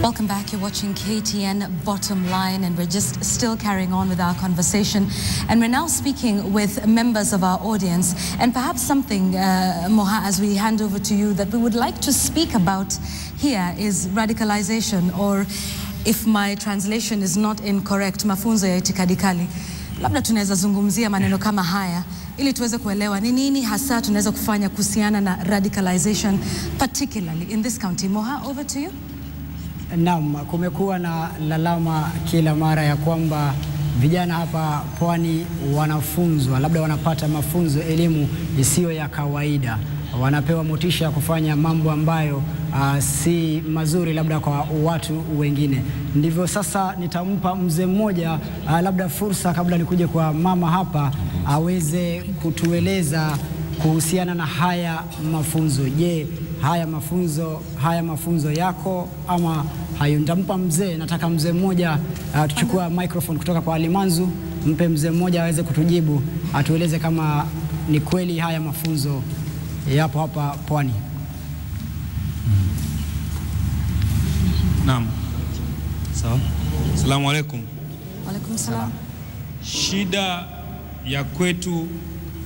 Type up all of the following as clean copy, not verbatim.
Welcome back. You're watching KTN Bottom Line, and we're just still carrying on with our conversation. And we're now speaking with members of our audience. And perhaps something, Moha, as we hand over to you, that we would like to speak about here is radicalization, or if my translation is not incorrect, mafunzo ya itikadi kali. Labda tunaweza zungumzia maneno kama haya ili tuweze kuelewa ni nini hasa tunaweza kufanya kuhusiana na radicalization, particularly in this county. Moha, over to you. Naam, kumekuwa na lalama kila mara ya kwamba vijana hapa pwani wanafunzwa, labda wanapata mafunzo, elimu isiyo ya kawaida. Wanapewa motisha kufanya mambo ambayo si mazuri labda kwa watu wengine. Ndivyo sasa nitampa mzee mmoja labda fursa, kabla nikuje kwa mama hapa, aweze kutueleza kuhusiana na haya mafunzo. Je, haya mafunzo yako ama hayo? Nitampa mzee, nataka mzee mmoja, tuchukua microphone kutoka kwa Alimanzu, mpe mzee mmoja aweze kutujibu, atueleze kama ni kweli haya mafunzo yapo hapa pwani. Naam. Sawa. Asalamu alaykum. Wa alaykum salam. Shida ya kwetu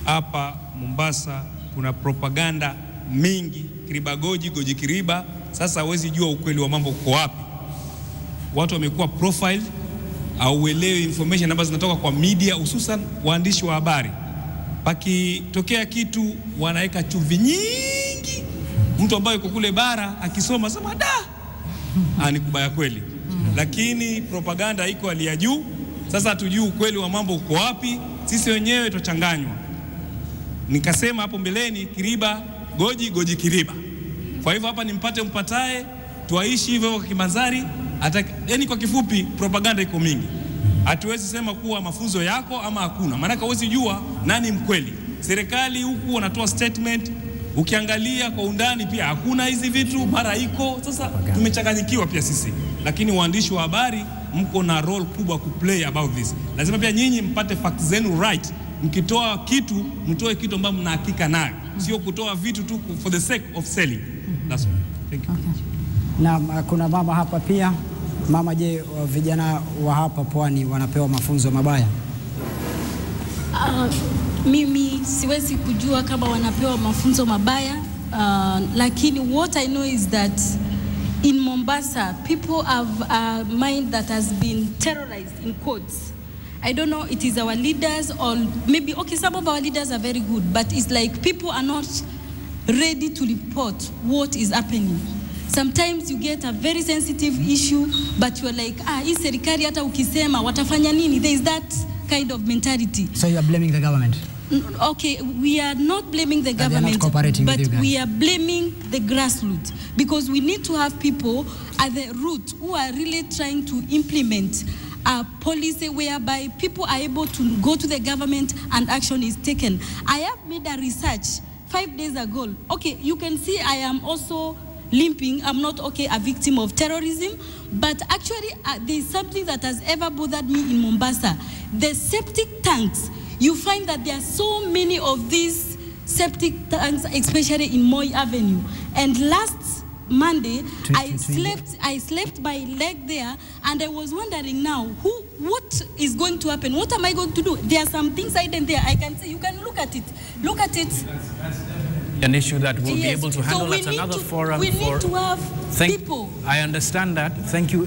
hapa Mombasa, kuna propaganda mingi, kiriba goji kiriba. Sasa hawezi jua ukweli wa mambo uko wapi. Watu wamekuwa profile, au uelewi information ambazo zinatoka kwa media, hususan waandishi wa habari. Pakitokea kitu wanaweka chumvi nyingi. Mtu ambaye yuko kule bara akisoma sema da, ni kubaya kweli. Lakini propaganda iko hali ya juu. Sasa hatujui ukweli wa mambo uko wapi. Sisi wenyewe tuchanganywa. Nikasema hapo mbeleni, kiriba goji kiriba. Kwa hivyo hapa nimpate mpatae, tuaishi hivyo kwa Kimanzari. Yani kwa kifupi, propaganda iko mingi. Hatuwezi sema kuwa mafunzo yako ama hakuna. Maana huwezi jua nani mkweli. Serikali huku wanatoa statement, ukiangalia kwa undani pia hakuna hizi vitu, mara iko. Sasa tumechanganyikiwa pia sisi. Lakini waandishi wa habari mko na role kubwa kuplay about this. Lazima pia nyinyi mpate facts zenu right. Mkitoa kitu, mtoe kitu ambacho mna hakika nayo. Sio kutoa vitu tu for the sake of selling. That's all. Thank you. Na kuna mama hapa pia. Mama, je, vijana wa hapa pwani wanapewa mafunzo mabaya? Mimi siwezi kujua kama wanapewa mafunzo mabaya, lakini what I know is that in Mombasa people have a mind that has been terrorized, in quotes. I don't know, it is our leaders, or maybe, okay, some of our leaders are very good, but it's like people are not ready to report what is happening. Sometimes you get a very sensitive issue, but you're like, hii serikali hata ukisema watafanya nini? There is that kind of mentality. So you are blaming the government? Okay, we are not blaming the government, but we are blaming the grassroots, because we need to have people at the root who are really trying to implement a policy whereby people are able to go to the government and action is taken. I have made a research 5 days ago. Okay, you can see I am also limping. I'm not a victim of terrorism, but actually there's something that has ever bothered me in Mombasa. The septic tanks, you find that there are so many of these septic tanks, especially in Moi Avenue. And last Monday, I slept my leg there, and I was wondering now, what is going to happen? What am I going to do? There are some things hidden there. I can see, you can look at it. Look at it. An issue that we'll be able to handle at another forum. We need to have people. I understand that. Thank you.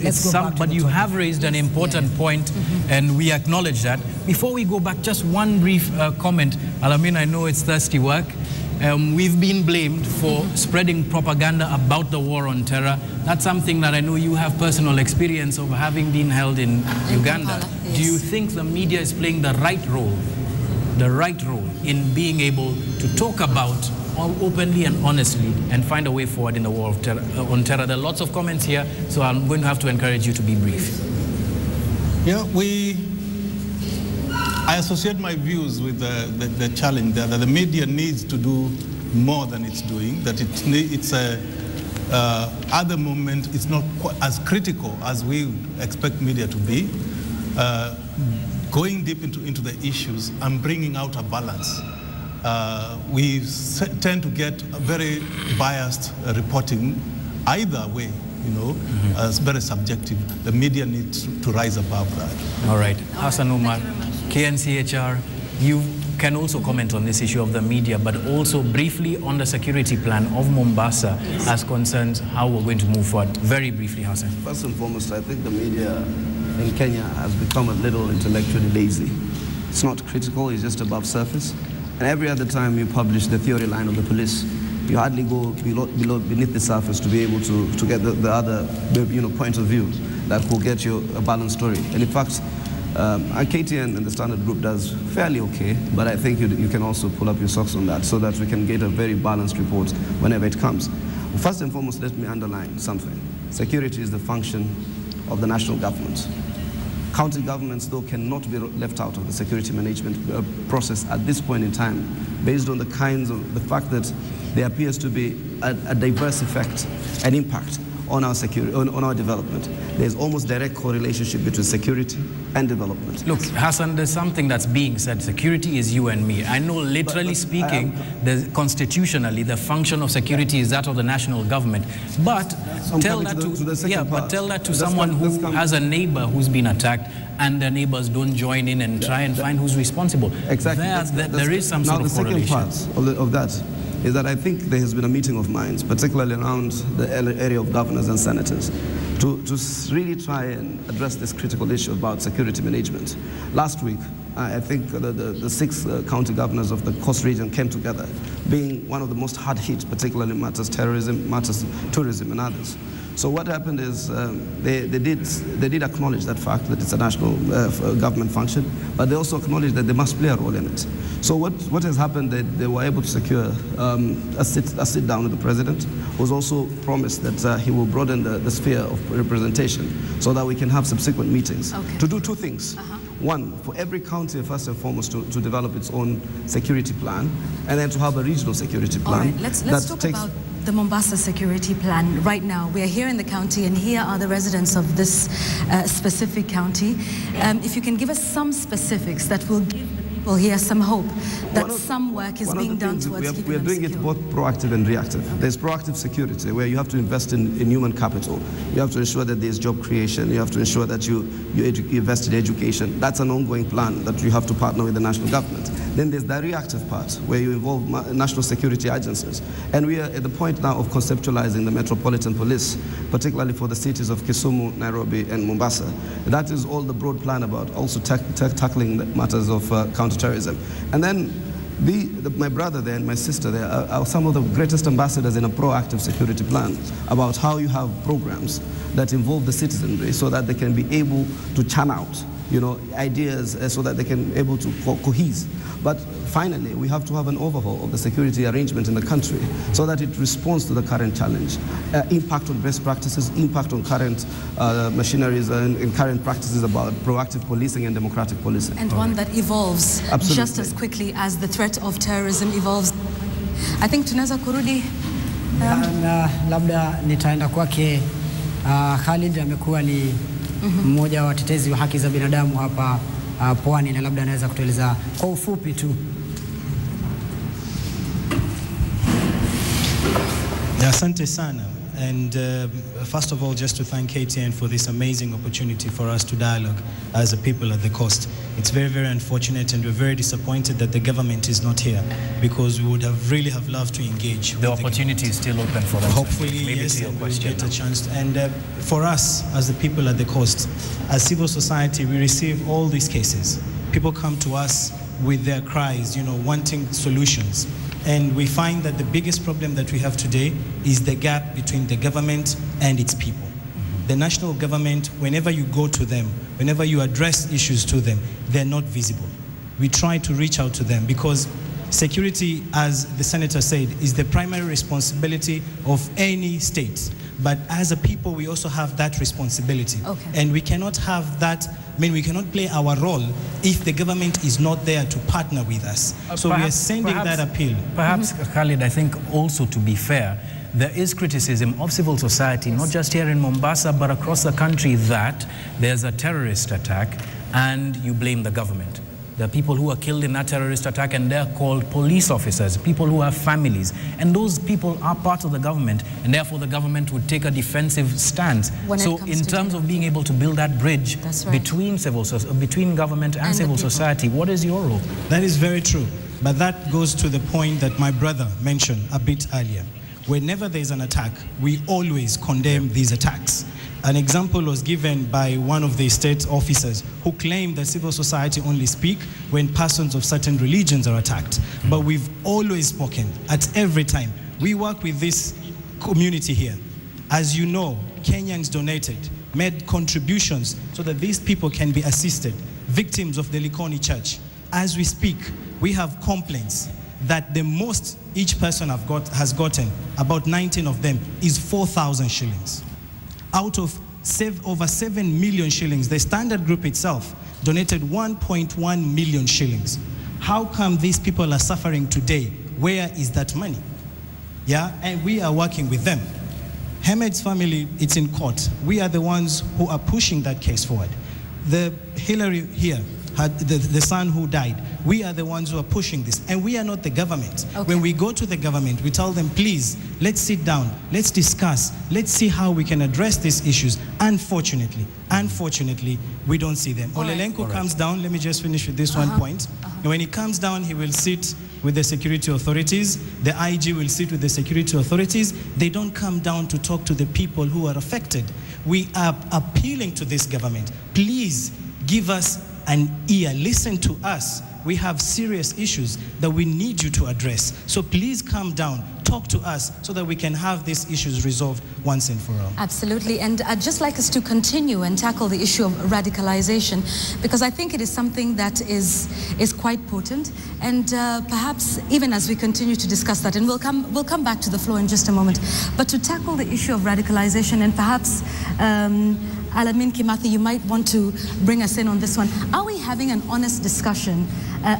But you have raised an important point, and we acknowledge that. Before we go back, just one brief comment. Alamin, I know it's thirsty work. We've been blamed for spreading propaganda about the war on terror. That's something that I know you have personal experience of, having been held in Uganda. Yes. Do you think the media is playing the right role in being able to talk about openly and honestly and find a way forward in the war of on terror? There are lots of comments here, so I'm going to have to encourage you to be brief. Yeah, I associate my views with the challenge that the media needs to do more than it's doing, that at the moment it's not quite as critical as we expect media to be, going deep into the issues and bringing out a balance. We tend to get a very biased reporting either way. very subjective. The media needs to rise above that. All right. Hassan Umar, KNCHR, you can also comment on this issue of the media, but also briefly on the security plan of Mombasa as concerns how we're going to move forward. Very briefly, Hassan. First and foremost, I think the media in Kenya has become a little intellectually lazy. It's not critical, it's just above surface. And every other time you publish the theory line of the police, you hardly go beneath the surface to be able to get the other point of view that will get you a balanced story. And in fact, KTN and the Standard Group does fairly okay, but I think you can also pull up your socks on that so that we can get a very balanced report whenever it comes. First and foremost, let me underline something. Security is the function of the national government. County governments, though, cannot be left out of the security management process at this point in time, based on the fact that there appears to be a diverse effect and impact on our security, on our development. There's almost direct correlation between security and development. Look, Hassan, there's something that's being said. Security is you and me. I know, literally speaking, constitutionally, the function of security is that of the national government. But tell that to someone who has a neighbor who's been attacked, and their neighbors don't join in and try and find who's responsible. Exactly. There is some sort of correlation. Now, the second part of that is that I think there has been a meeting of minds, particularly around the area of governors and senators, to really try and address this critical issue about security management. Last week, I think the 6 county governors of the Coast region came together, being one of the most hard hit, particularly matters terrorism, matters tourism and others. So what happened is they did acknowledge that fact that it's a national government function, but they also acknowledged that they must play a role in it. So what has happened, they were able to secure a sit down with the president, who's also promised that he will broaden the sphere of representation so that we can have subsequent meetings to do 2 things. One, for every county, first and foremost, to develop its own security plan, and then to have a regional security plan. All right, let's talk about the Mombasa security plan right now. We are here in the county, and here are the residents of this specific county. If you can give us some specifics that will give the people here some hope that some work is being done towards keeping them secure. We are doing it both proactive and reactive. There's proactive security, where you have to invest in human capital. You have to ensure that there's job creation. You have to ensure that you invest in education. That's an ongoing plan that you have to partner with the national government. Then there's the reactive part, where you involve national security agencies. And we are at the point now of conceptualizing the metropolitan police, particularly for the cities of Kisumu, Nairobi, and Mombasa. That is all the broad plan about also tackling the matters of counterterrorism. And then my brother there and my sister there are some of the greatest ambassadors in a proactive security plan about how you have programs that involve the citizenry so that they can be able to churn out ideas so that they can be able to cohese. But finally, we have to have an overhaul of the security arrangement in the country so that it responds to the current challenge. Impact on best practices, impact on current machineries and current practices about proactive policing and democratic policing. And one that evolves just as quickly as the threat of terrorism evolves. I think tunaweza kurudi. Labda nitaenda kwake Khalid, amekuwa ni mmoja wa watetezi wa haki za binadamu hapa Pwani, na labda anaweza kutueleza kwa ufupi tu. Asante sana. And first of all, just to thank KTN for this amazing opportunity for us to dialogue as a people at the coast. It's very, very unfortunate, and we're very disappointed that the government is not here, because we would have really loved to engage. The opportunity is still open for that. Hopefully, yes, we'll get a chance. And for us, as the people at the coast, as civil society, we receive all these cases. People come to us with their cries, wanting solutions. And we find that the biggest problem that we have today is the gap between the government and its people. The national government, whenever you go to them, whenever you address issues to them, they're not visible. We try to reach out to them because security, as the senator said, is the primary responsibility of any state. But as a people, we also have that responsibility. And we cannot have that, we cannot play our role if the government is not there to partner with us. So we are sending that appeal. Perhaps, Khalid, I think also, to be fair, there is criticism of civil society, not just here in Mombasa, but across the country, that there's a terrorist attack and you blame the government. There are people who are killed in that terrorist attack and they're called police officers, people who have families. And those people are part of the government, and therefore the government would take a defensive stance. So in terms of being able to build that bridge between government and civil society, what is your role? That is very true. But that goes to the point that my brother mentioned a bit earlier. Whenever there's an attack, we always condemn these attacks. An example was given by one of the state officers who claimed that civil society only speak when persons of certain religions are attacked. But we've always spoken at every time. We work with this community here. As you know, Kenyans donated, made contributions so that these people can be assisted, victims of the Likoni Church. As we speak, we have complaints that the most each person has gotten, about 19 of them, is 4,000 shillings. Out of over 7 million shillings, the standard group itself donated 1.1 million shillings. How come these people are suffering today? Where is that money? Yeah, and we are working with them. Hamed's family, it's in court. We are the ones who are pushing that case forward. The Hillary here, had the son who died. We are the ones who are pushing this, and we are not the government. Okay. When we go to the government, we tell them, please, let's sit down, let's discuss, let's see how we can address these issues. Unfortunately, we don't see them. Olelenko comes down, let me just finish with this one point. And when he comes down, he will sit with the security authorities. The IG will sit with the security authorities. They don't come down to talk to the people who are affected. We are appealing to this government. Please give us an ear, listen to us. We have serious issues that we need you to address. So please come down, talk to us so that we can have these issues resolved once and for all. Absolutely, and I'd just like us to continue and tackle the issue of radicalization, because I think it is something that is quite potent, and perhaps even as we continue to discuss that, and we'll come back to the floor in just a moment, but to tackle the issue of radicalization, and perhaps Alamin Kimathi, you might want to bring us in on this one. Are we having an honest discussion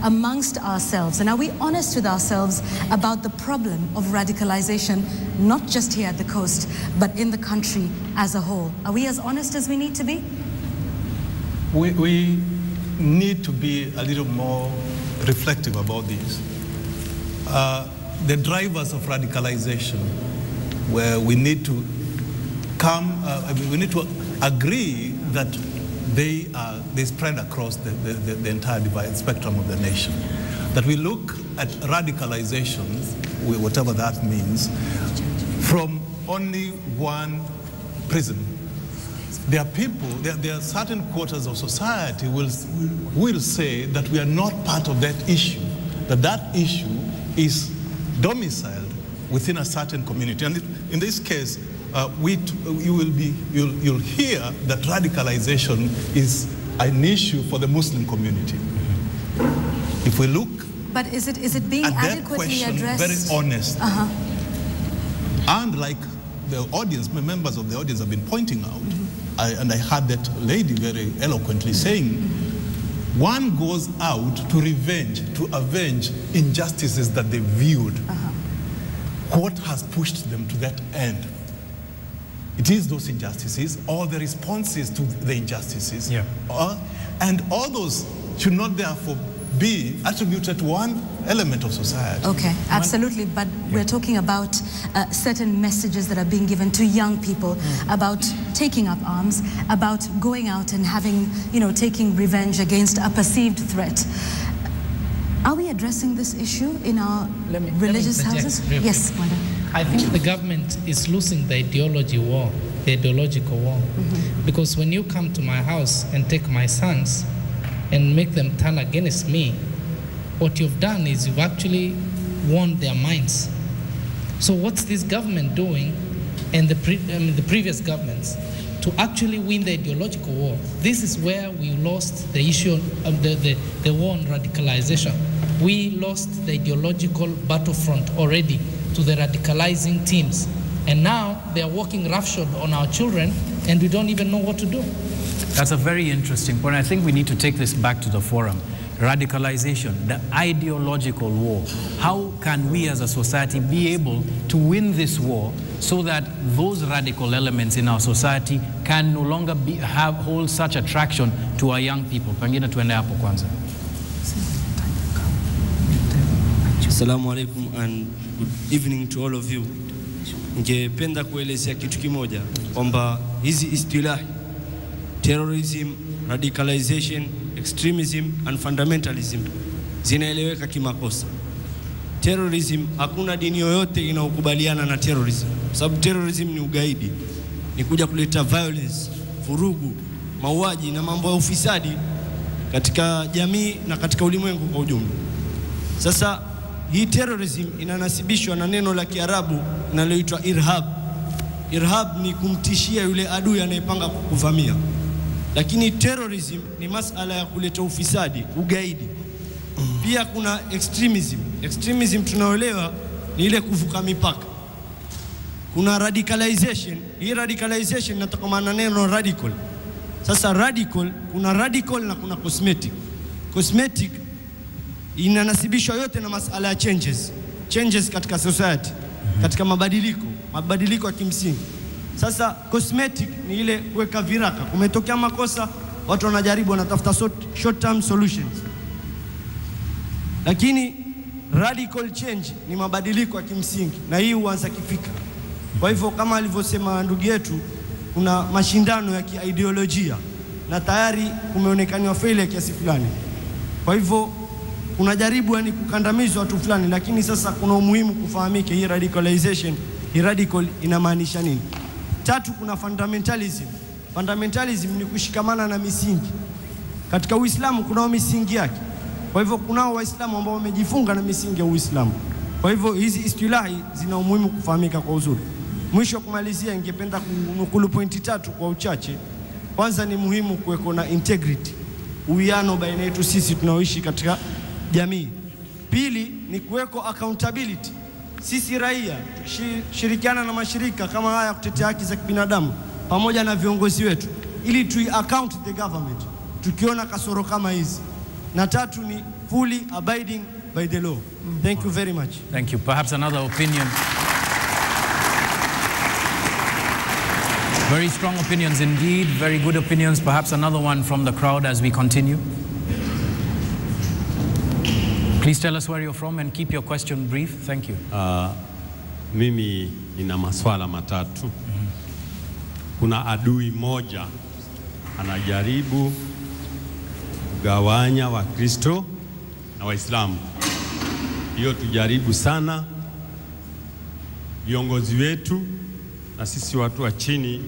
amongst ourselves, and are we honest with ourselves about the problem of radicalization, not just here at the coast, but in the country as a whole? Are we as honest as we need to be? We need to be a little more reflective about this. The drivers of radicalization, where we need to agree that they spread across the entire spectrum of the nation. That we look at radicalizations, whatever that means, from only one prism. There are people, there are certain quarters of society will say that we are not part of that issue, that issue is domiciled within a certain community. And in this case, you'll hear that radicalization is an issue for the Muslim community. If we look, but is it being adequately addressed? Very honest, and like the audience, members of the audience have been pointing out, and I heard that lady very eloquently saying, one goes out to avenge injustices that they viewed. What has pushed them to that end? It is those injustices or the responses to the injustices. Yeah. And all those should not therefore be attributed to one element of society. Okay, absolutely. But we're talking about certain messages that are being given to young people about taking up arms, about going out and having, taking revenge against a perceived threat. Are we addressing this issue in our religious houses? Yes, Wanda. I think the government is losing the ideological war. Because when you come to my house and take my sons and make them turn against me, what you've done is you've actually won their minds. So what's this government doing, and the previous governments, to actually win the ideological war? This is where we lost the issue of the war on radicalization. We lost the ideological battlefront already to the radicalizing teams. And now they are walking roughshod on our children, and we don't even know what to do. That's a very interesting point. I think we need to take this back to the forum. Radicalization, the ideological war. How can we as a society be able to win this war so that those radical elements in our society can no longer hold such attraction to our young people? Pengine tuende hapo kwanza. Assalamu alaikum and good evening to all of you. Ningependa kuelezea kitu kimoja kwamba hizi istilahi terrorism, radicalization, extremism and fundamentalism zinaeleweka kimakosa. Terrorism, hakuna dini yoyote inaokubaliana na terrorism. Sababu terrorism ni ugaidi. Ni kuja kuleta violence, vurugu, mauaji na mambo ya ufisadi katika jamii na katika ulimwengu kwa ujumla. Sasa hii terrorism inanasibishwa na neno la Kiarabu linaloitwa irhab. Irhab ni kumtishia yule adui anayepanga kukuvamia. Lakini terrorism ni masala ya kuleta ufisadi, ugaidi. Pia kuna extremism. Extremism tunaoelewa ni ile kuvuka mipaka. Kuna radicalization. Hii radicalization inatokana na neno radical. Sasa radical, kuna radical na kuna cosmetic. Cosmetic inanasibishwa yote na masala ya changes katika society, katika mabadiliko ya kimsingi. Sasa cosmetic ni ile kuweka viraka. Kumetokea makosa, watu wanajaribu, wanatafuta short term solutions. Lakini radical change ni mabadiliko ya kimsingi, na hii huanza kifikra. Kwa hivyo kama alivyosema ndugu yetu, kuna mashindano ya kiideolojia na tayari kumeonekana failure kiasi fulani. Kwa hivyo kunajaribu yani kukandamizwa watu fulani, lakini sasa kuna umuhimu kufahamike hii radicalization, hii radical inamaanisha nini. Tatu, kuna fundamentalism. Fundamentalism ni kushikamana na misingi. Katika Uislamu kuna misingi yake. Kwa hivyo kunao Waislamu ambao wamejifunga na misingi ya Uislamu. Kwa hivyo hizi istilahi zina umuhimu kufahamika kwa uzuri. Mwisho kumalizia, ningependa kunukulu pointi 3 kwa uchache. Kwanza ni muhimu kuweko na integrity, uwiano baina yetu sisi tunaoishi katika jamii. Pili ni kuweko accountability. Sisi raia shirikiana na mashirika kama haya kutetea haki za kibinadamu pamoja na viongozi wetu ili account the government tukiona kasoro kama hizi. Na tatu ni fully abiding by the law. Thank you very much. Thank you. Perhaps another opinion. Very strong opinions indeed, very good opinions. Perhaps another one from the crowd as we continue. Please tell us where you're from and keep your question brief. Thank you. Mimi nina maswala matatu. Kuna adui moja anajaribu kugawanya Wakristo na Waislamu. Hiyo tujaribu sana viongozi wetu na sisi watu wa chini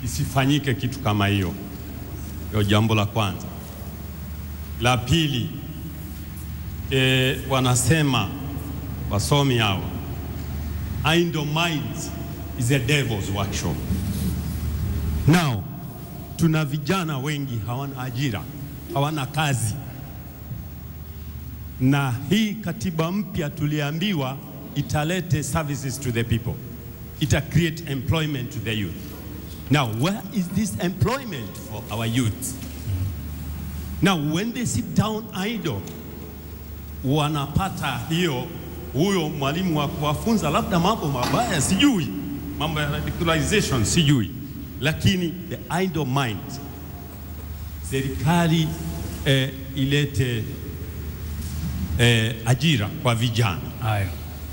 isifanyike kitu kama hiyo. Hiyo jambo la kwanza. La pili, wanasema wasomi hao, idle minds is a devil's workshop. Now, tuna vijana wengi hawana ajira, hawana kazi. Na hii katiba mpya tuliambiwa italete services to the people. Ita create employment to the youth. Now, where is this employment for our youth? Now, when they sit down idle, wanapata huyo mwalimu wa kuwafunza labda mambo mabaya, sijui, mambo ya radicalization, sijui. Lakini the idle mind, serikali ilete ajira kwa vijana.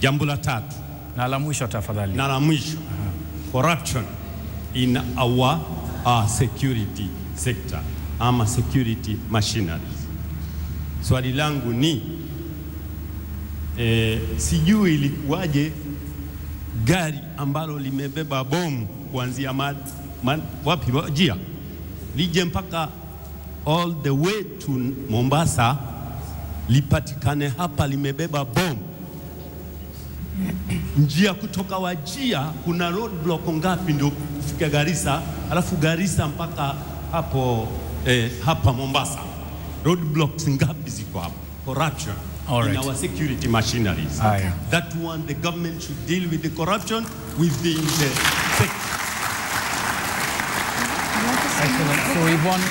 Jambo la tatu. Na la mwisho tafadhali. Na la mwisho. Corruption in our security sector, ama security machineries. Swali langu ni sijui ilikuwaje gari ambalo limebeba bomu kuanzia wapi wajia lije mpaka all the way to Mombasa lipatikane hapa limebeba bomu. Njia kutoka Wajia kuna roadblock ngapi ndio kufika Garissa, alafu Garissa mpaka hapo hapa Mombasa? Roadblocks ngapi ziko hapo? Corruption in our security machineries. That one, the government should deal with the corruption within the sector. Excellent. So Yvonne,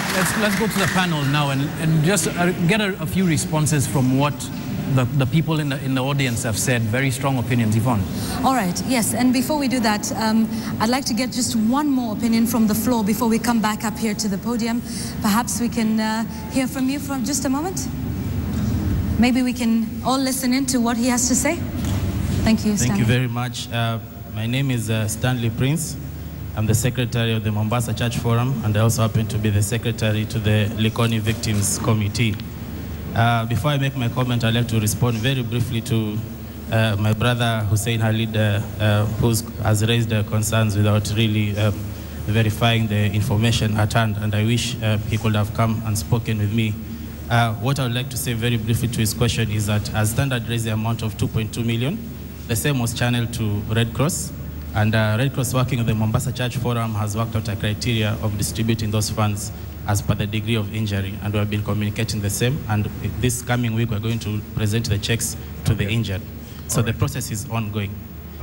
let's go to the panel now and just get a few responses from what the people in the audience have said. Very strong opinions. Yvonne. All right, yes, and before we do that, I'd like to get just one more opinion from the floor before we come back up here to the podium. Perhaps we can hear from you for just a moment. Maybe we can all listen in to what he has to say. Thank you, Stanley. Thank you very much. My name is Stanley Prince. I'm the secretary of the Mombasa Church Forum, and I also happen to be the secretary to the Likoni Victims Committee. Before I make my comment, I'd like to respond very briefly to my brother Hussein Halid, who has raised concerns without really verifying the information at hand, and I wish he could have come and spoken with me. What I would like to say very briefly to his question is that as Standard raised the amount of 2.2 million, the same was channeled to Red Cross, and Red Cross working with the Mombasa Church Forum has worked out a criteria of distributing those funds as per the degree of injury, and we have been communicating the same, and this coming week we're going to present the checks to the injured. So the process is ongoing.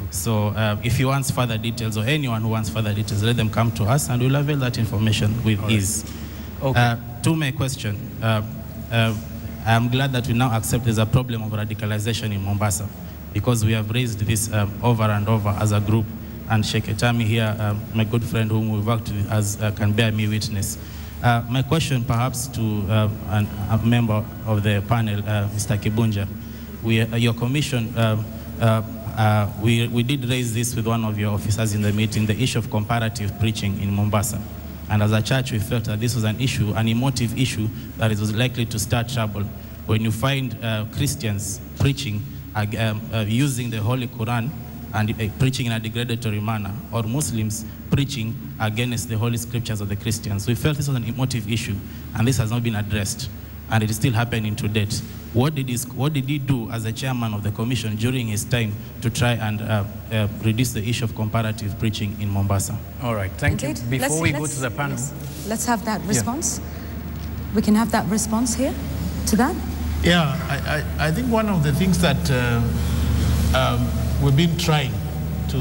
So if you want further details, or anyone who wants further details, let them come to us and we'll avail that information with ease. To my question, I'm glad that we now accept there's a problem of radicalization in Mombasa, because we have raised this over and over as a group, and Sheikh Etami here, my good friend whom we've worked with, can bear me witness. My question perhaps to a member of the panel, Mr. Kibunja, your commission, we did raise this with one of your officers in the meeting, the issue of comparative preaching in Mombasa. And as a church, we felt that this was an issue, an emotive issue, that it was likely to start trouble. When you find Christians preaching, using the Holy Quran and preaching in a degradatory manner, or Muslims preaching against the Holy Scriptures of the Christians. We felt this was an emotive issue, and this has not been addressed, and it is still happening to date. What did he do as a chairman of the commission during his time to try and reduce the issue of comparative preaching in Mombasa? All right, thank you. Before we go to the panel. Let's have that response. We can have that response here to that. Yeah, I think one of the things that we've been trying to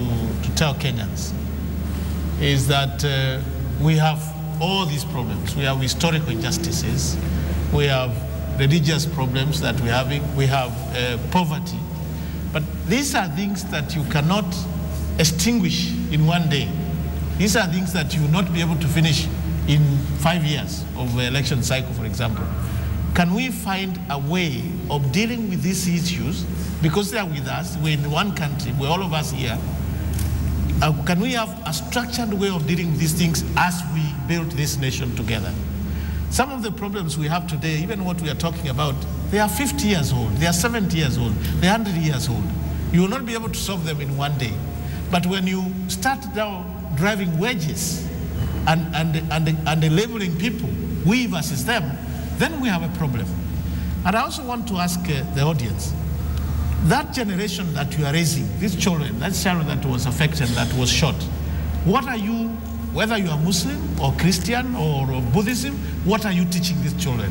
tell Kenyans is that we have all these problems. We have historical injustices. We have religious problems that we're having. We have poverty. But these are things that you cannot extinguish in one day. These are things that you will not be able to finish in 5 years of the election cycle, for example. Can we find a way of dealing with these issues? Because they are with us, we're in one country, we're all of us here. Can we have a structured way of dealing with these things as we build this nation together? Some of the problems we have today, even what we are talking about, they are 50 years old, they are 70 years old, they are 100 years old. You will not be able to solve them in one day. But when you start now driving wedges and labeling people, we versus them, then we have a problem. And I also want to ask the audience, that generation that you are raising, these children, that child that was affected, that was shot, what are you, whether you are Muslim or Christian or Buddhism, what are you teaching these children?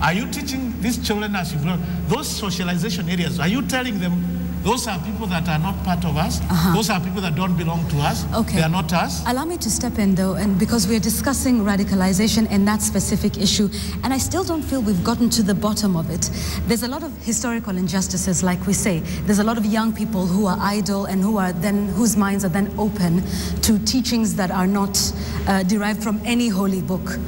Are you teaching these children as you grow? Those socialization areas, are you telling them those are people that are not part of us? Those are people that don't belong to us. They are not us. Allow me to step in though, and because we're discussing radicalization and that specific issue, and I still don't feel we've gotten to the bottom of it. There's a lot of historical injustices, like we say. There's a lot of young people who are idle and whose minds are then open to teachings that are not derived from any holy book.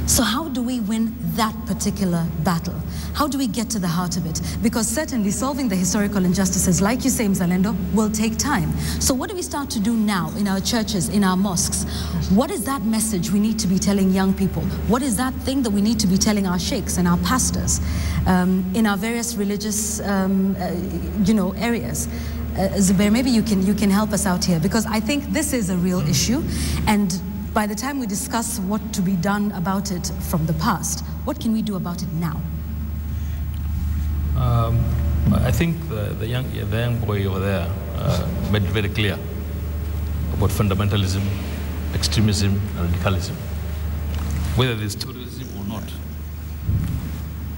So how do we win that particular battle? How do we get to the heart of it? Because certainly solving the historical injustices, like you say, Mzalendo, will take time. So what do we start to do now in our churches, in our mosques? What is that message we need to be telling young people? What is that thing that we need to be telling our sheikhs and our pastors in our various religious areas? Zubair, maybe you can help us out here, because I think this is a real issue, and by the time we discuss what to be done about it from the past, what can we do about it now? I think the young boy over there made it very clear about fundamentalism, extremism, and radicalism. Whether there's terrorism or not,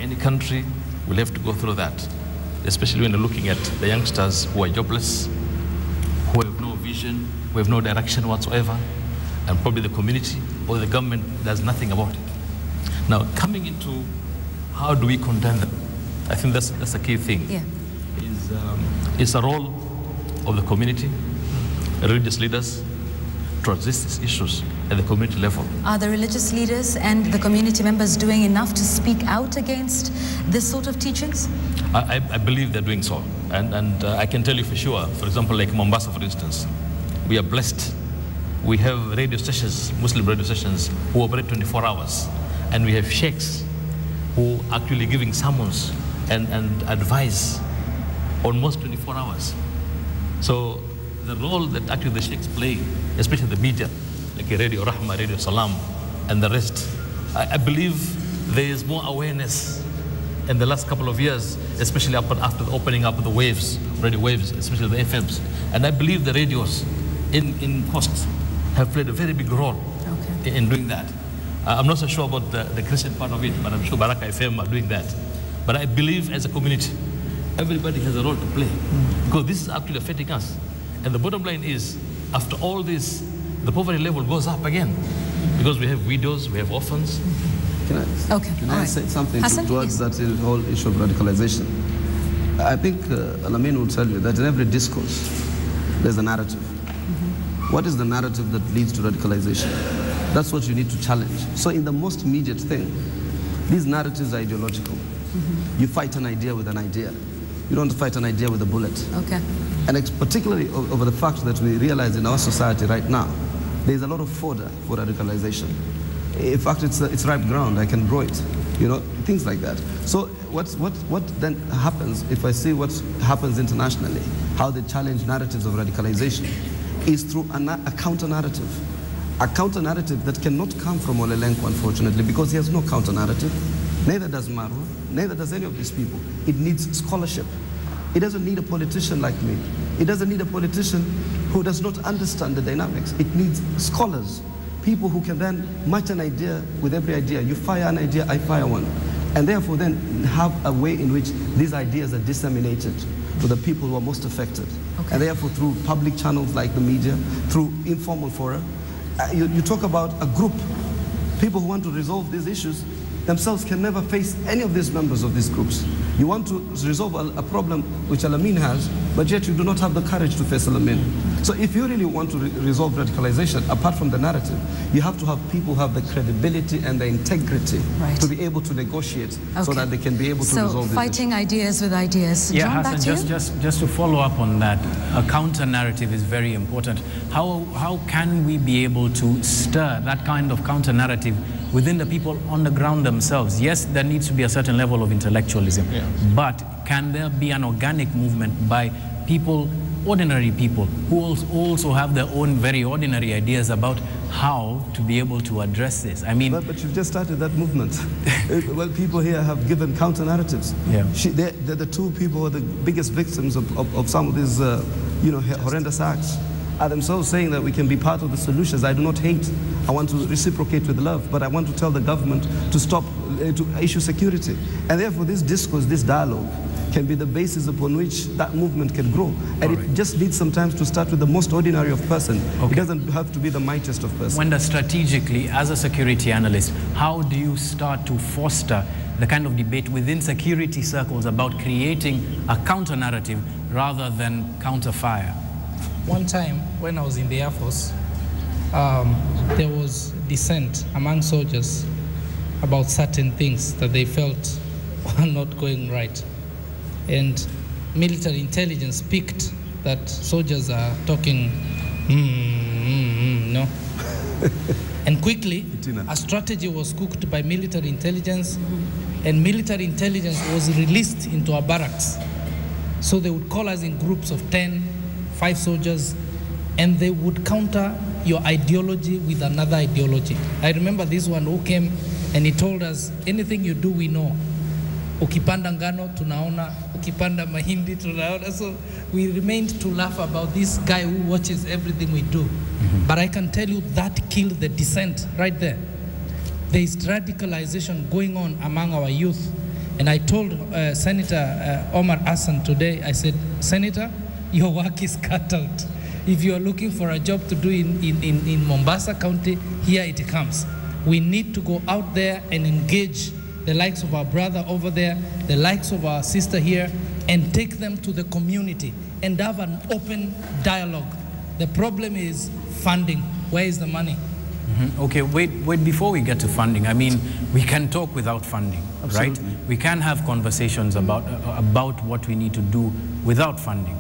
any country will have to go through that, especially when you're looking at the youngsters who are jobless, who have no vision, who have no direction whatsoever, and probably the community or the government does nothing about it. Now, coming into how do we condemn them? I think that's a key thing. Yeah. It's a role of the community, religious leaders, to address these issues at the community level. Are the religious leaders and the community members doing enough to speak out against this sort of teachings? I believe they're doing so. And I can tell you for sure, for example, like Mombasa, for instance, we are blessed. We have radio stations, Muslim radio stations, who operate 24 hours. And we have sheikhs who are actually giving sermons and advice almost 24 hours. So the role that actually the sheikhs play, especially the media, like Radio Rahma, Radio Salam, and the rest, I believe there is more awareness in the last couple of years, especially after the opening up of the waves, radio waves, especially the FMs. And I believe the radios in costs have played a very big role in doing that. I'm not so sure about the Christian part of it, but I'm sure Baraka FM are doing that. But I believe as a community, everybody has a role to play, because this is actually affecting us. And the bottom line is, after all this, the poverty level goes up again, because we have widows, we have orphans. Can I say something towards that whole issue of radicalization? I think Alamin will tell you that in every discourse, there's a narrative. What is the narrative that leads to radicalization? That's what you need to challenge. So in the most immediate thing, these narratives are ideological. You fight an idea with an idea. You don't fight an idea with a bullet. And particularly over the fact that we realize in our society right now, there's a lot of fodder for radicalization. In fact, it's ripe ground. I can grow it, you know, things like that. So what then happens, if I see what happens internationally, how they challenge narratives of radicalization, is through a counter-narrative. A counter-narrative that cannot come from Olelenko, unfortunately, because he has no counter-narrative. Neither does Marwa, neither does any of these people. It needs scholarship. It doesn't need a politician like me. It doesn't need a politician who does not understand the dynamics. It needs scholars. People who can then match an idea with every idea. You fire an idea, I fire one. And therefore then have a way in which these ideas are disseminated to the people who are most affected. And therefore through public channels like the media, through informal fora. You talk about a group, people who want to resolve these issues themselves can never face any of these members of these groups. You want to resolve a problem which Alamin has, but yet you do not have the courage to face Alamin. So if you really want to resolve radicalization, apart from the narrative, you have to have people who have the credibility and the integrity to be able to negotiate so that they can be able to resolve this. So fighting ideas with ideas. Yeah, John, Hassan, just to follow up on that, a counter-narrative is very important. How can we be able to stir that kind of counter-narrative within the people on the ground themselves? Yes, there needs to be a certain level of intellectualism, but can there be an organic movement by people, ordinary people, who also have their own very ordinary ideas about how to be able to address this? I mean, but you've just started that movement. Well, people here have given counter narratives. They're the two people who are the biggest victims of some of these, horrendous acts. Are themselves saying that we can be part of the solutions. I do not hate. I want to reciprocate with love, but I want to tell the government to stop, to issue security. And therefore, this discourse, this dialogue, can be the basis upon which that movement can grow. And it just needs sometimes to start with the most ordinary of person. It doesn't have to be the mightiest of person. Wenda, strategically, as a security analyst, how do you start to foster the kind of debate within security circles about creating a counter-narrative rather than counter-fire? One time, when I was in the Air Force, there was dissent among soldiers about certain things that they felt were not going right. And military intelligence picked that soldiers are talking, no. And quickly, a strategy was cooked by military intelligence, and military intelligence was released into our barracks. So they would call us in groups of 10, 5 soldiers, and they would counter your ideology with another ideology. I remember this one who came and he told us, anything you do, we know. Ukipanda ngano, tunaona. Ukipanda mahindi, tunaona. So we remained to laugh about this guy who watches everything we do. But I can tell you that killed the dissent right there. There is radicalization going on among our youth. And I told Senator Omar Hassan today, I said, Senator, your work is cut out. If you are looking for a job to do in Mombasa County, here it comes. We need to go out there and engage the likes of our brother over there, the likes of our sister here, and take them to the community and have an open dialogue. The problem is funding. Where is the money? Okay, wait, before we get to funding, I mean, we can talk without funding. right? We can have conversations about what we need to do without funding.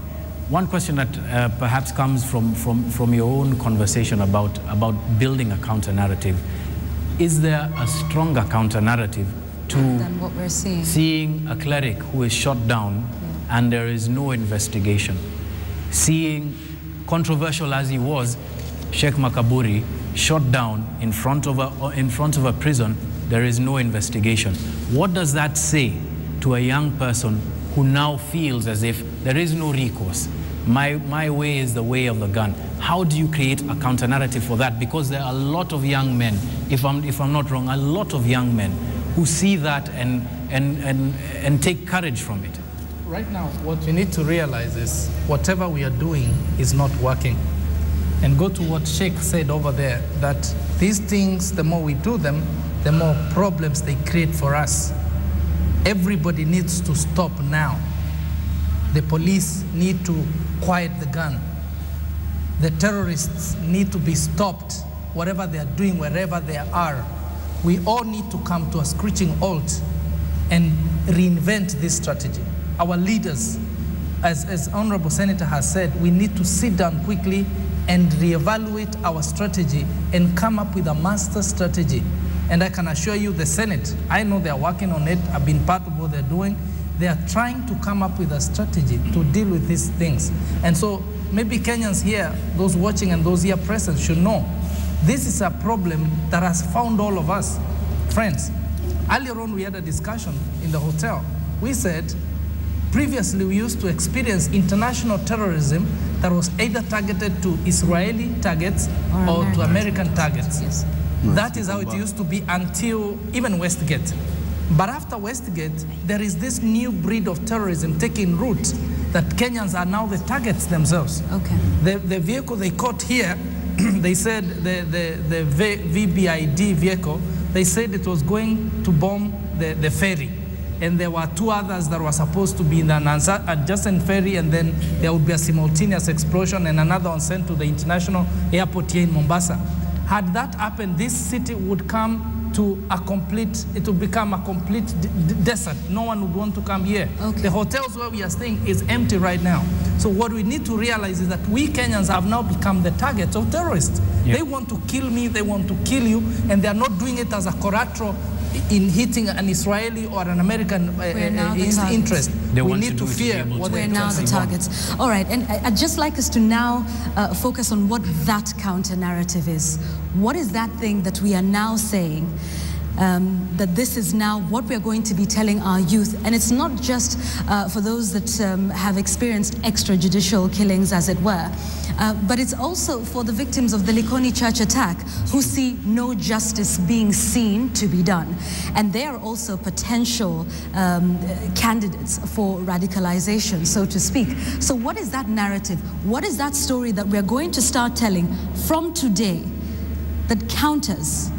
One question that perhaps comes from your own conversation about building a counter-narrative, is there a stronger counter-narrative to than what we're seeing a cleric who is shot down and there is no investigation? Seeing, controversial as he was, Sheikh Makaburi shot down in front of a prison, there is no investigation. What does that say to a young person who now feels as if there is no recourse? My way is the way of the gun. How do you create a counter-narrative for that? Because there are a lot of young men, if I'm not wrong, a lot of young men who see that and take courage from it. Right now, what we need to realize is whatever we are doing is not working. And go to what Sheikh said over there, that these things, the more we do them, the more problems they create for us. Everybody needs to stop now. The police need to quiet the gun. The terrorists need to be stopped, whatever they are doing, wherever they are. We all need to come to a screeching halt and reinvent this strategy. Our leaders, as Honorable Senator has said, we need to sit down quickly and reevaluate our strategy and come up with a master strategy. And I can assure you the Senate, I know they're working on it, I've been part of what they're doing. They are trying to come up with a strategy to deal with these things. And so maybe Kenyans here, those watching and those here present should know, this is a problem that has found all of us. Friends, earlier on we had a discussion in the hotel. We said, previously we used to experience international terrorism that was either targeted to Israeli targets or to American targets. Yes. That is how it used to be until even Westgate. But after Westgate, there is this new breed of terrorism taking root that Kenyans are now the targets themselves. Okay. The vehicle they caught here, they said the VBID vehicle, they said it was going to bomb the ferry. And there were two others that were supposed to be in an adjacent ferry, and then there would be a simultaneous explosion and another one sent to the international airport here in Mombasa. Had that happened, this city would come to a complete, it would become a complete desert. No one would want to come here. Okay. The hotels where we are staying is empty right now. So what we need to realize is that we Kenyans have now become the targets of terrorists. Yeah. They want to kill me, they want to kill you, and they are not doing it as a collateral in hitting an Israeli or an American interest. We need to fear what we're now the targets. All right, and I'd just like us to now focus on what that counter-narrative is. What is that thing that we are now saying that this is now what we're going to be telling our youth? And it's not just for those that have experienced extrajudicial killings, as it were, but it's also for the victims of the Likoni church attack who see no justice being seen to be done. And they are also potential candidates for radicalization, so to speak. So what is that narrative? What is that story that we're going to start telling from today that counters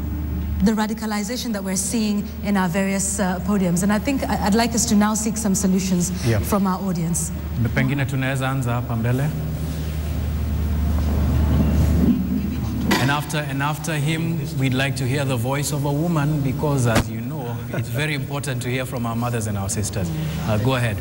the radicalization that we're seeing in our various podiums? And I think I'd like us to now seek some solutions from our audience. Pengine tunaweza anza hapa mbele. And after him, we'd like to hear the voice of a woman, because as you know, it's very important to hear from our mothers and our sisters. Go ahead.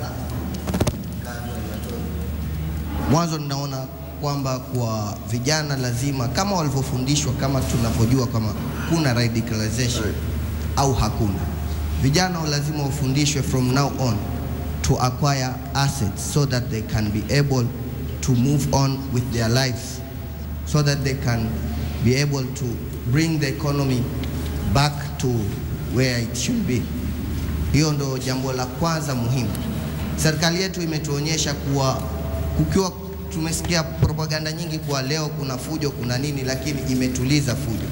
Mwanzo ninaona kwamba kwa vijana lazima, kama walivyofundishwa, kama tunavyojua kama kuna radicalization au hakuna, vijana lazima wafundishwe from now on to acquire assets so that they can be able to move on with their lives, so that they can be able to bring the economy back to where it should be. Hiyo ndo jambo la kwanza muhimu. Serikali yetu imetuonyesha kuwa kukiwa tumesikia propaganda nyingi kwa leo kuna fujo kuna nini, lakini imetuliza fujo.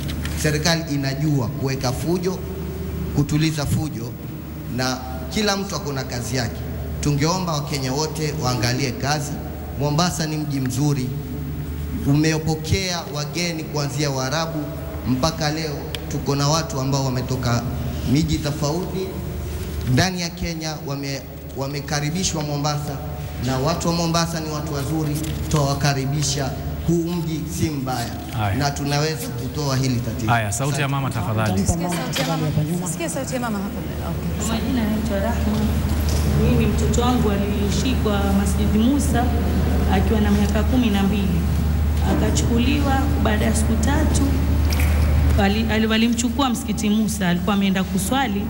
Serikali inajua kuweka fujo, kutuliza fujo, na kila mtu akona kazi yake. Tungeomba Wakenya wote waangalie kazi. Mombasa ni mji mzuri, umeopokea wageni kuanzia Waarabu mpaka leo. Tuko na watu ambao wametoka miji tofauti ndani ya Kenya, wamekaribishwa Mombasa, na watu wa Mombasa ni watu wazuri, tuwakaribisha huu mji si mbaya na tunaweza kutoa hili tatizo. Haya, sauti ya mama tafadhali. Sikia sauti ya mama hapa. Okay. Kwa majina naitwa Rahma. Mimi mtoto wangu alishikwa Masjid Musa akiwa na miaka 12. Akachukuliwa baada ya siku 3 walimchukua msikiti Musa, alikuwa ameenda kuswali,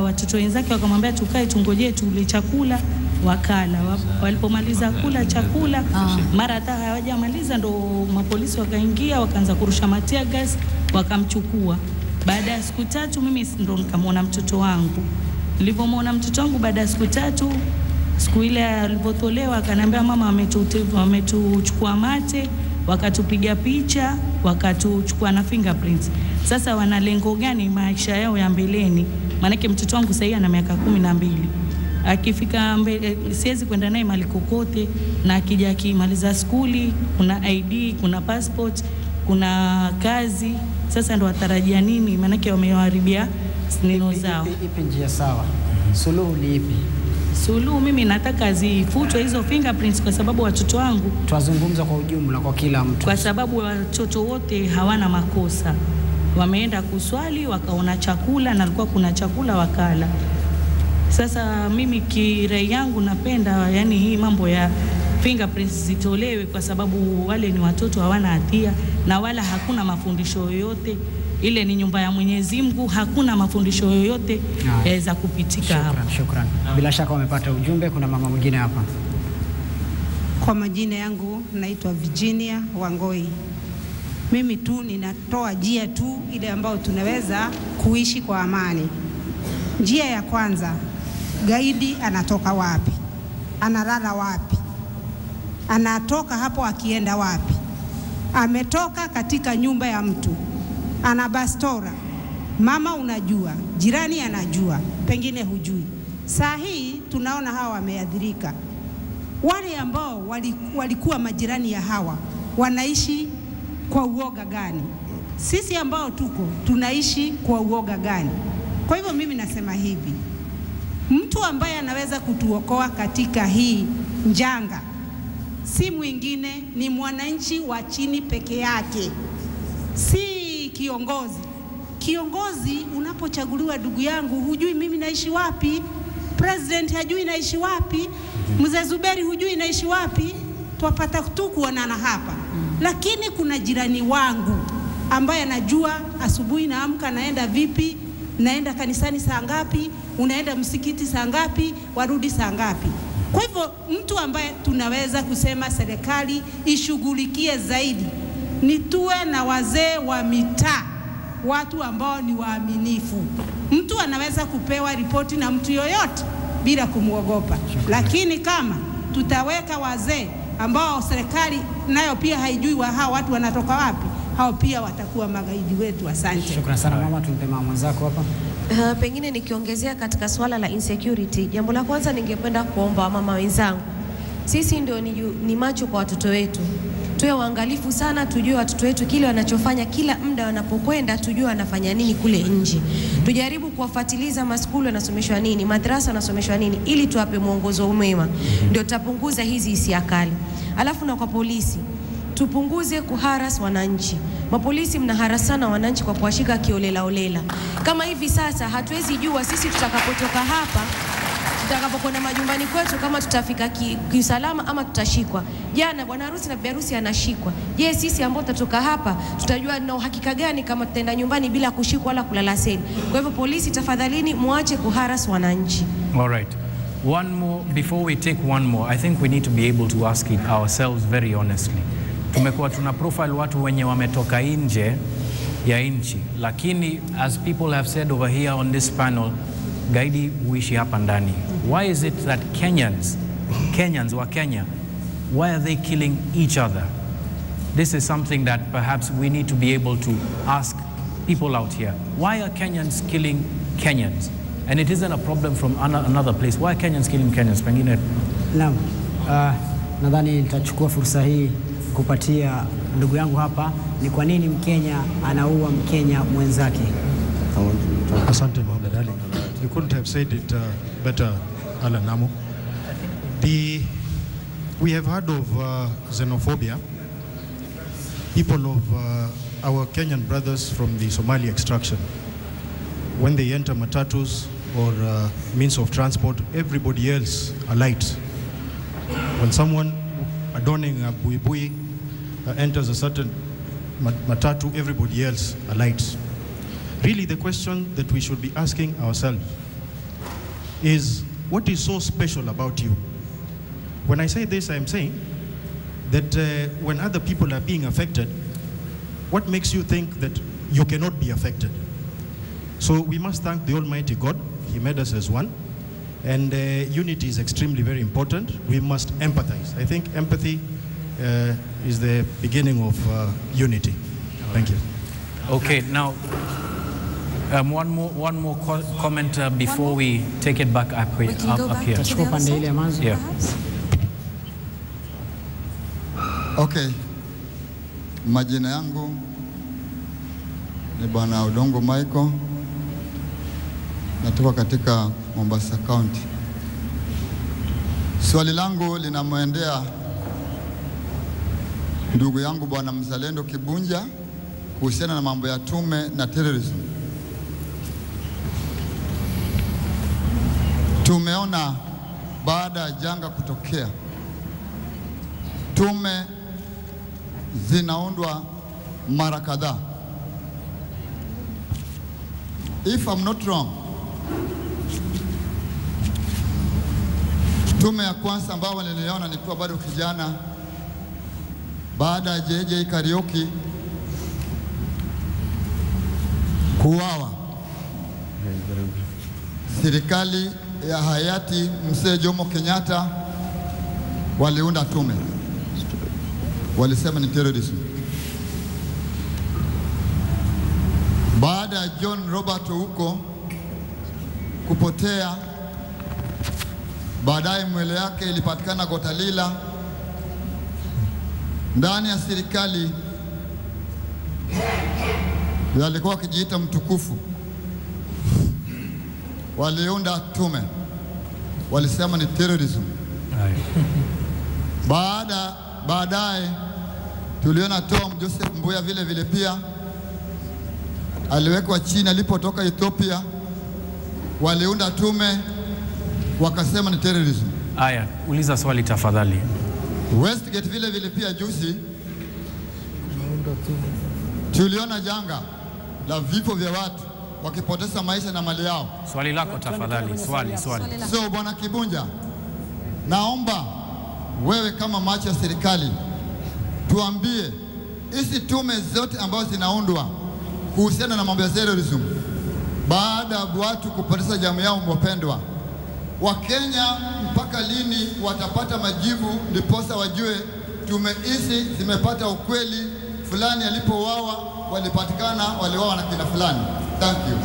watoto wenzake wakamwambia tukae tungojee tule chakula, wakala. Walipomaliza kula chakula, mara hata hawajamaliza ndo mapolisi wakaingia, wakaanza kurusha matia gas, wakamchukua. Baada ya siku 3 mimi ndo nikamwona mtoto wangu. Nilipomwona mtoto wangu baada ya siku 3, siku ile alipotolewa akaniambia mama wametuchukua mate, wakatupiga picha, wakatuchukua na fingerprints. Sasa wana lengo gani maisha yao ya mbeleni? Maanake mtoto wangu sasa ana miaka 12. Akifika mbele siwezi kwenda naye mahali kokote, na akija akimaliza skuli kuna ID, kuna passport, kuna kazi. Sasa ndo watarajia nini? Maanake wamewaharibia neno zao. Ipi njia sawa? Suluhu ni ipi? Suluhu mimi nataka zifutwe hizo fingerprints kwa sababu watoto wangu, tuwazungumza kwa ujumla kwa kila mtu, kwa sababu watoto wote hawana makosa. Wameenda kuswali, wakaona chakula na alikuwa kuna chakula wakala. Sasa mimi kirai yangu napenda yani hii mambo ya fingerprints zitolewe, kwa sababu wale ni watoto hawana hatia na wala hakuna mafundisho yoyote. Ile ni nyumba ya Mwenyezi Mungu, hakuna mafundisho yoyote yaweza kupitika hapa. Shukrani. Bila shaka wamepata ujumbe. Kuna mama mwingine hapa. Kwa majina yangu naitwa Virginia Wangoi. Mimi tu ninatoa njia tu ile ambayo tunaweza kuishi kwa amani. Njia ya kwanza, gaidi anatoka wapi? Analala wapi? Anatoka hapo akienda wapi? Ametoka katika nyumba ya mtu, ana bastora. Mama unajua, jirani anajua, pengine hujui. Saa hii tunaona hawa wameadhirika. Wale ambao walikuwa majirani ya hawa wanaishi kwa uoga gani? Sisi ambao tuko tunaishi kwa uoga gani? Kwa hivyo mimi nasema hivi, mtu ambaye anaweza kutuokoa katika hii njanga si mwingine, ni mwananchi wa chini peke yake, si kiongozi. Kiongozi unapochaguliwa, ndugu yangu, hujui mimi naishi wapi, president hajui naishi wapi, mzee Zuberi hujui naishi wapi, twapata tu kuonana hapa. Lakini kuna jirani wangu ambaye anajua asubuhi naamka naenda vipi, naenda kanisani saa ngapi, unaenda msikiti saa ngapi, warudi saa ngapi. Kwa hivyo mtu ambaye tunaweza kusema serikali ishughulikie zaidi ni tuwe na wazee wa mitaa, watu ambao ni waaminifu. Mtu anaweza kupewa ripoti na mtu yoyote bila kumuogopa. Lakini kama tutaweka wazee ambao serikali nayo pia haijui hao watu wanatoka wapi, hao pia watakuwa magaidi wetu. Asante. Shukrani sana mama. Tumpe mama mwenzako hapa. Pengine nikiongezea katika swala la insecurity, jambo la kwanza ningependa kuomba mama wenzangu, sisi ndio ni macho kwa watoto wetu. Tuwe waangalifu sana, tujue watoto wetu kile wanachofanya kila muda wanapokwenda, tujue wanafanya nini kule nje. Tujaribu kuwafuatiliza maskuli wanasomeshwa nini, madrasa wanasomeshwa nini, ili tuwape mwongozo mwema. Ndio tutapunguza hizi hisia kali. Alafu na kwa polisi, tupunguze kuharas wananchi. Mapolisi mnaharasana wananchi kwa kuwashika kiolela olela. Kama hivi sasa hatuwezi jua sisi tutakapotoka hapa, tutakapokwenda majumbani kwetu, kama tutafika kiusalama ama tutashikwa. Jana bwana harusi na bibi harusi anashikwa. Je, sisi ambao tutatoka hapa tutajua na uhakika gani kama tutaenda nyumbani bila kushikwa wala kulala seli? Kwa hivyo polisi, tafadhalini muache kuharas wananchi. All right. One more, before we take one more, I think we need to be able to ask it ourselves very honestly. Tumekuwa tuna profile watu wenye wametoka nje ya nchi, lakini as people have said over here on this panel, gaidi huishi hapa ndani. Why is it that Kenyans wa Kenya, why are they killing each other? This is something that perhaps we need to be able to ask people out here. Why are Kenyans killing Kenyans? And it isn't a problem from another place. Why are Kenyans killing Kenyans? Pengine. Naam. Nadhani nitachukua fursa hii kupatia ndugu yangu hapa ni kwa nini Mkenya anaua Mkenya mwenzake. Asante Mohamed Ali. You couldn't have said it better, Alan Namo. We have heard of xenophobia people of our Kenyan brothers from the Somali extraction, when they enter matatus or means of transport, everybody else alights. When someone adorning a buibui enters a certain matatu, everybody else alights. Really, the question that we should be asking ourselves is, what is so special about you? When I say this, I'm saying that when other people are being affected, what makes you think that you cannot be affected? So we must thank the Almighty God. He made us as one. And unity is extremely very important. We must empathize. I think empathy is the beginning of unity. Thank you. Okay, now one more comment before we take it back up here. Yeah. Okay, majina yangu ni Bwana Odongo Michael, natoka katika Mombasa County. Swali langu linamwendea ndugu yangu Bwana Mzalendo Kibunja kuhusiana na mambo ya tume na terrorism. Tumeona baada ya janga kutokea, tume zinaundwa mara kadhaa. If I'm not wrong, tume ya kwanza ambayo niliona nikiwa bado kijana, baada ya JJ Kariuki kuuawa, serikali ya hayati Mzee Jomo Kenyatta waliunda tume, walisema ni terrorism. Baada ya John Robert huko kupotea, baadaye mwele yake ilipatikana Gotalila, ndani ya serikali alikuwa akijiita mtukufu, waliunda tume, walisema ni terrorism. Baadaye tuliona Tom Joseph Mbuya vile vile pia aliwekwa chini alipotoka Ethiopia, waliunda tume, wakasema ni terrorism. Aya, uliza swali tafadhali. Westgate vile vile pia juzi tuliona janga la vifo vya watu wakipoteza maisha na mali yao. Swali lako tafadhali, swali. So Bwana Kibunja, naomba wewe kama macho ya serikali tuambie hizi tume zote ambazo zinaundwa kuhusiana na mambo ya terrorism, baada ya watu kupoteza jamu yao mpendwa, Wakenya mpaka lini watapata majibu ndiposa wajue tume hizi zimepata ukweli, fulani alipouawa walipatikana waliuawa na kina fulani? Thank you.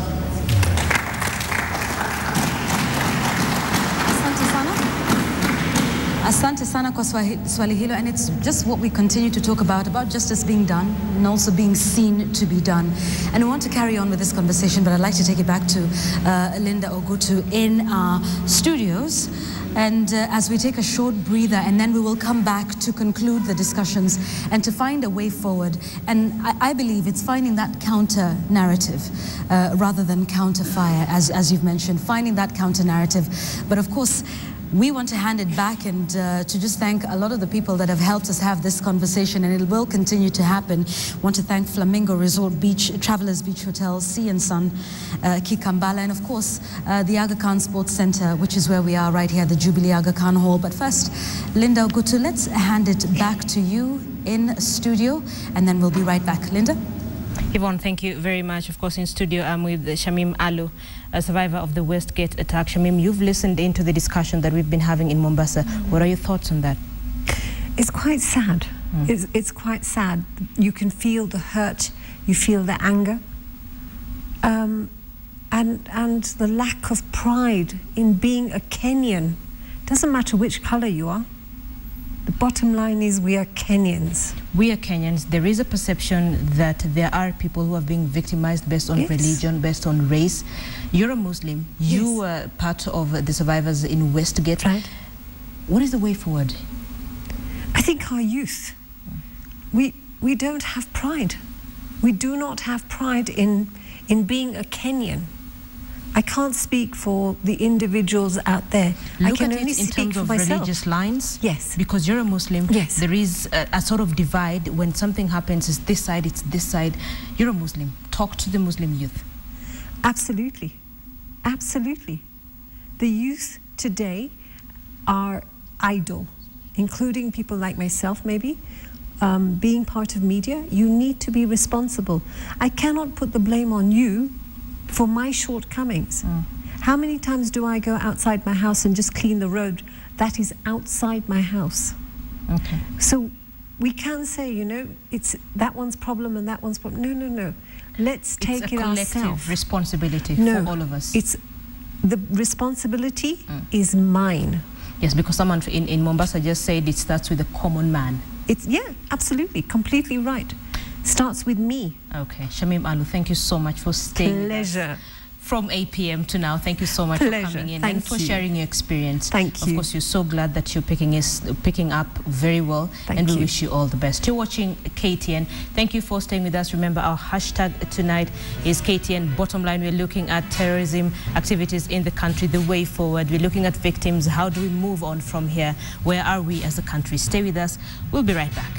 Asante sana kwa swali hilo, and it's just what we continue to talk about justice being done and also being seen to be done. And we want to carry on with this conversation, but I'd like to take it back to Linda Ogutu in our studios. And as we take a short breather, and then we will come back to conclude the discussions and to find a way forward. And I believe it's finding that counter narrative rather than counter fire, as you've mentioned, finding that counter narrative. But of course, we want to hand it back and to just thank a lot of the people that have helped us have this conversation, and it will continue to happen. Want to thank Flamingo Resort Beach, Travelers Beach Hotel, Sea and Sun, Kikambala, and of course the Aga Khan Sports Center, which is where we are right here at the Jubilee Aga Khan Hall. But first, Linda Ogutu, let's hand it back to you in studio, and then we'll be right back. Linda? Yvonne, thank you very much. Of course, in studio, I'm with Shamim Alu, a survivor of the Westgate attack. Shamim, you've listened into the discussion that we've been having in Mombasa. What are your thoughts on that? It's quite sad. It's quite sad. You can feel the hurt, you feel the anger, and the lack of pride in being a Kenyan. Doesn't matter which color you are. The bottom line is we are Kenyans. We are Kenyans. There is a perception that there are people who are being victimized based on religion, based on race. You're a Muslim. Yes. You were part of the survivors in Westgate. Right. What is the way forward? I think our youth, we don't have pride. We do not have pride in being a Kenyan. I can't speak for the individuals out there. I can only speak for myself. In terms of religious lines? Yes. Because you're a Muslim. Yes. There is a sort of divide. When something happens, it's this side, it's this side. You're a Muslim. Talk to the Muslim youth. Absolutely. Absolutely. The youth today are idle, including people like myself maybe, being part of media. You need to be responsible. I cannot put the blame on you for my shortcomings. How many times do I go outside my house and just clean the road that is outside my house? Okay. So we can say, you know, it's that one's problem and that one's problem. No, no, no. Let's take it ourselves. It's a collective responsibility for all of us. It's the responsibility is mine. Yes, because someone in Mombasa just said it starts with a common man. Yeah, absolutely, completely right. Starts with me. Okay, Shamim Alu, thank you so much for staying Pleasure. with us from 8 p.m. to now. Thank you so much for coming in and for sharing your experience. Thank you. Of course, you're so glad that you're picking up very well, and we wish you all the best. You're watching KTN. Thank you for staying with us. Remember, our hashtag tonight is KTN Bottom Line. We're looking at terrorism activities in the country, the way forward. We're looking at victims. How do we move on from here? Where are we as a country? Stay with us. We'll be right back.